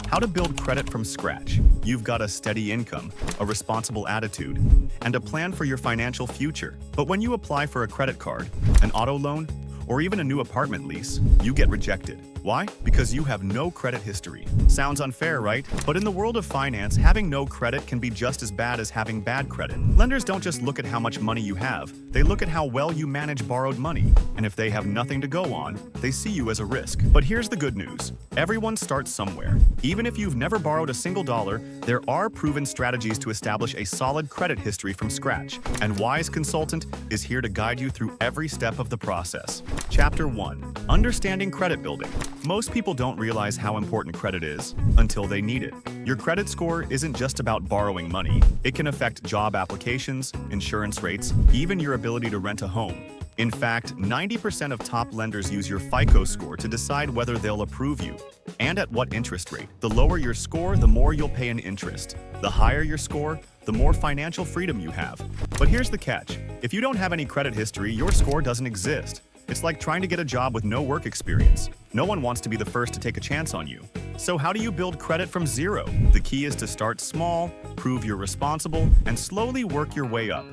How to build credit from scratch. You've got a steady income, a responsible attitude, and a plan for your financial future. But when you apply for a credit card, an auto loan, or even a new apartment lease, you get rejected. Why? Because you have no credit history. Sounds unfair, right? But in the world of finance, having no credit can be just as bad as having bad credit. Lenders don't just look at how much money you have, they look at how well you manage borrowed money. And if they have nothing to go on, they see you as a risk. But here's the good news. Everyone starts somewhere. Even if you've never borrowed a single dollar, there are proven strategies to establish a solid credit history from scratch. And Wise Consultant is here to guide you through every step of the process. Chapter 1. Understanding credit building. Most people don't realize how important credit is until they need it. Your credit score isn't just about borrowing money. It can affect job applications, insurance rates, even your ability to rent a home. In fact, 90% of top lenders use your FICO score to decide whether they'll approve you and at what interest rate. The lower your score, the more you'll pay in interest. The higher your score, the more financial freedom you have. But here's the catch. If you don't have any credit history, your score doesn't exist. It's like trying to get a job with no work experience. No one wants to be the first to take a chance on you. So how do you build credit from zero? The key is to start small, prove you're responsible, and slowly work your way up.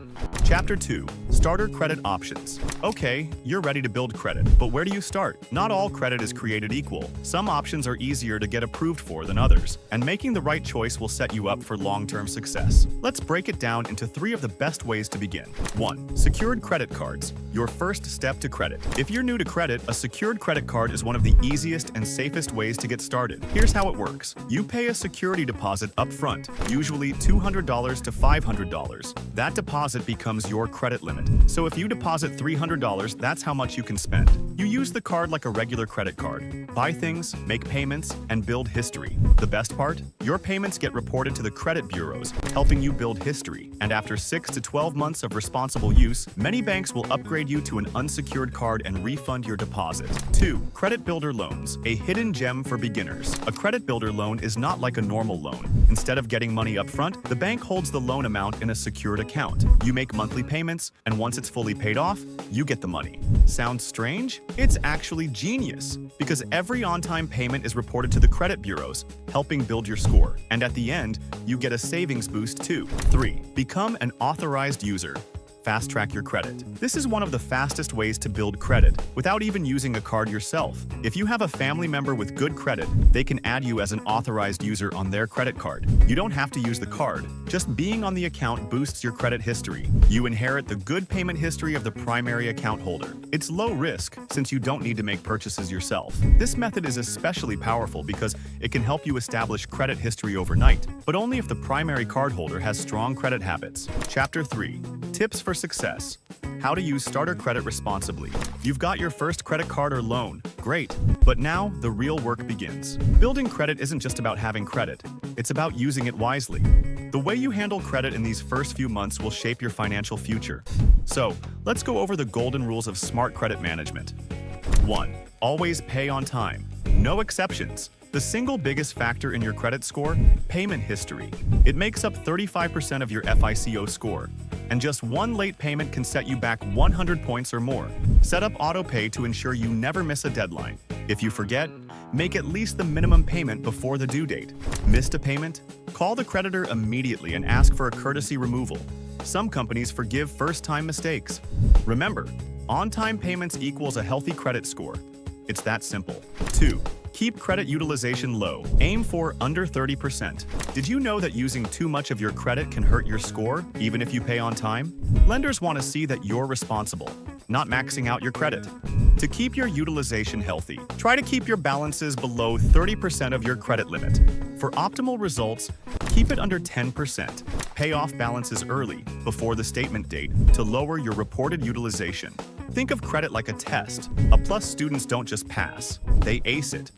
Chapter 2. Starter Credit Options. Okay, you're ready to build credit, but where do you start? Not all credit is created equal. Some options are easier to get approved for than others, and making the right choice will set you up for long-term success. Let's break it down into 3 of the best ways to begin. 1. Secured credit cards. Your first step to credit. If you're new to credit, a secured credit card is one of the easiest and safest ways to get started. Here's how it works. You pay a security deposit up front, usually $200 to $500. That deposit becomes your credit limit. So if you deposit $300, that's how much you can spend. You use the card like a regular credit card. Buy things, make payments, and build history. The best part? Your payments get reported to the credit bureaus, helping you build history. And after 6 to 12 months of responsible use, many banks will upgrade you to an unsecured card and refund your deposit. 2. Credit Builder Loans, a hidden gem for beginners. A credit builder loan is not like a normal loan. Instead of getting money up front, the bank holds the loan amount in a secured account. You make monthly payments, and once it's fully paid off, you get the money. Sounds strange? It's actually genius, because every on-time payment is reported to the credit bureaus, helping build your score. And at the end, you get a savings boost too. 3. Become an authorized user. Fast-track your credit. This is one of the fastest ways to build credit without even using a card yourself. If you have a family member with good credit, they can add you as an authorized user on their credit card. You don't have to use the card. Just being on the account boosts your credit history. You inherit the good payment history of the primary account holder. It's low risk since you don't need to make purchases yourself. This method is especially powerful because it can help you establish credit history overnight, but only if the primary cardholder has strong credit habits. Chapter 3. Tips for success. How to use starter credit responsibly. You've got your first credit card or loan. Great. But now, the real work begins. Building credit isn't just about having credit. It's about using it wisely. The way you handle credit in these first few months will shape your financial future. So, let's go over the golden rules of smart credit management. 1. Always pay on time. No exceptions. The single biggest factor in your credit score? Payment history. It makes up 35% of your FICO score, and just one late payment can set you back 100 points or more. Set up autopay to ensure you never miss a deadline. If you forget, make at least the minimum payment before the due date. Missed a payment? Call the creditor immediately and ask for a courtesy removal. Some companies forgive first-time mistakes. Remember, on-time payments equals a healthy credit score. It's that simple. 2. Keep credit utilization low. Aim for under 30%. Did you know that using too much of your credit can hurt your score, even if you pay on time? Lenders want to see that you're responsible, not maxing out your credit. To keep your utilization healthy, try to keep your balances below 30% of your credit limit. For optimal results, keep it under 10%. Pay off balances early, before the statement date, to lower your reported utilization. Think of credit like a test. A+ students don't just pass, they ace it.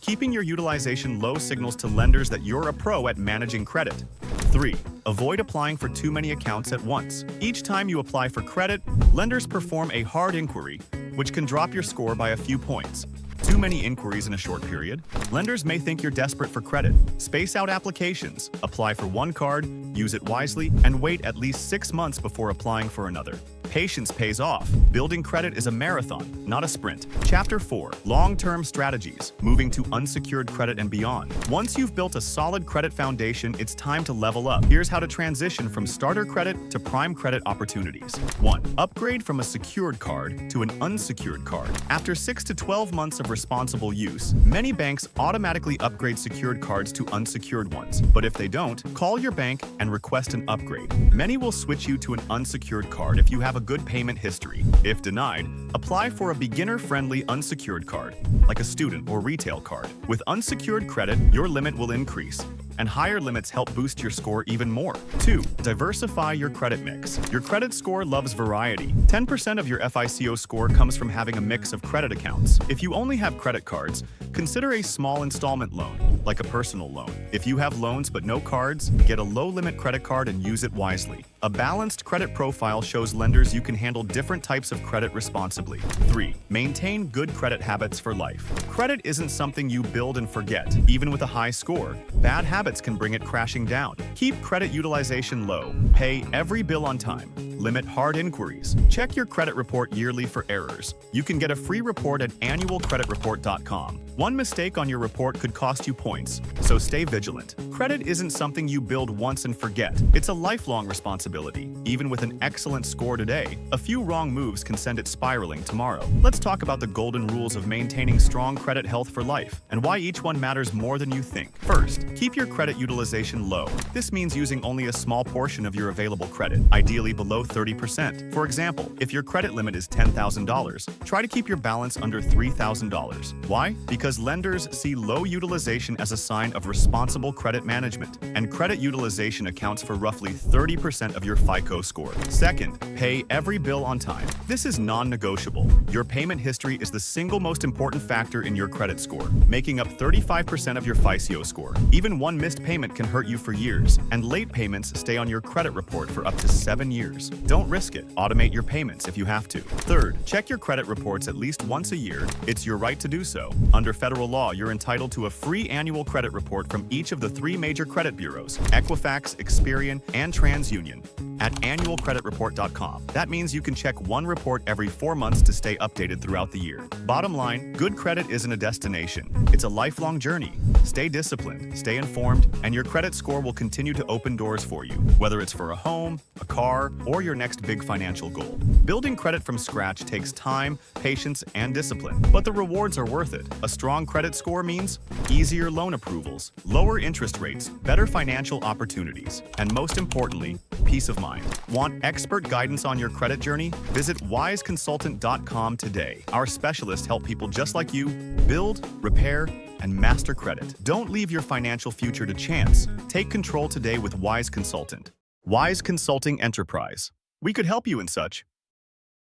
Keeping your utilization low signals to lenders that you're a pro at managing credit. 3. Avoid applying for too many accounts at once. Each time you apply for credit, lenders perform a hard inquiry, which can drop your score by a few points. Too many inquiries in a short period? Lenders may think you're desperate for credit. Space out applications, apply for one card, use it wisely, and wait at least 6 months before applying for another. Patience pays off. Building credit is a marathon, not a sprint. Chapter 4. Long-term strategies. Moving to unsecured credit and beyond. Once you've built a solid credit foundation, it's time to level up. Here's how to transition from starter credit to prime credit opportunities. 1. Upgrade from a secured card to an unsecured card. After 6 to 12 months of responsible use, many banks automatically upgrade secured cards to unsecured ones. But if they don't, call your bank and request an upgrade. Many will switch you to an unsecured card if you have a good payment history. If denied, apply for a beginner-friendly unsecured card, like a student or retail card. With unsecured credit, your limit will increase, and higher limits help boost your score even more. 2. Diversify your credit mix. Your credit score loves variety. 10% of your FICO score comes from having a mix of credit accounts. If you only have credit cards, consider a small installment loan, like a personal loan. If you have loans but no cards, get a low-limit credit card and use it wisely. A balanced credit profile shows lenders you can handle different types of credit responsibly. 3. Maintain good credit habits for life. Credit isn't something you build and forget. Even with a high score, bad habits can bring it crashing down. Keep credit utilization low. Pay every bill on time. Limit hard inquiries. Check your credit report yearly for errors. You can get a free report at annualcreditreport.com. One mistake on your report could cost you points, so stay vigilant. Credit isn't something you build once and forget. It's a lifelong responsibility. Even with an excellent score today, a few wrong moves can send it spiraling tomorrow. Let's talk about the golden rules of maintaining strong credit health for life, and why each one matters more than you think. First, keep your credit utilization low. This means using only a small portion of your available credit, ideally below 30%. For example, if your credit limit is $10,000, try to keep your balance under $3,000. Why? Because lenders see low utilization as a sign of responsible credit management, and credit utilization accounts for roughly 30% of your FICO score. Second, pay every bill on time. This is non-negotiable. Your payment history is the single most important factor in your credit score, making up 35% of your FICO score. Even one missed payment can hurt you for years, and late payments stay on your credit report for up to 7 years. Don't risk it. Automate your payments if you have to. Third, check your credit reports at least once a year. It's your right to do so. Under federal law, you're entitled to a free annual credit report from each of the 3 major credit bureaus, Equifax, Experian, and TransUnion, at annualcreditreport.com. That means you can check one report every 4 months to stay updated throughout the year. Bottom line, good credit isn't a destination. It's a lifelong journey. Stay disciplined, stay informed, and your credit score will continue to open doors for you, whether it's for a home, a car, or your next big financial goal. Building credit from scratch takes time, patience, and discipline, but the rewards are worth it. A strong credit score means easier loan approvals, lower interest rates, better financial opportunities, and most importantly, peace of mind. Want expert guidance on your credit journey? Visit wiseconsultant.com today. Our specialists help people just like you build, repair, and master credit. Don't leave your financial future to chance. Take control today with Wise Consultant. Wise Consulting Enterprise. We could help you in such.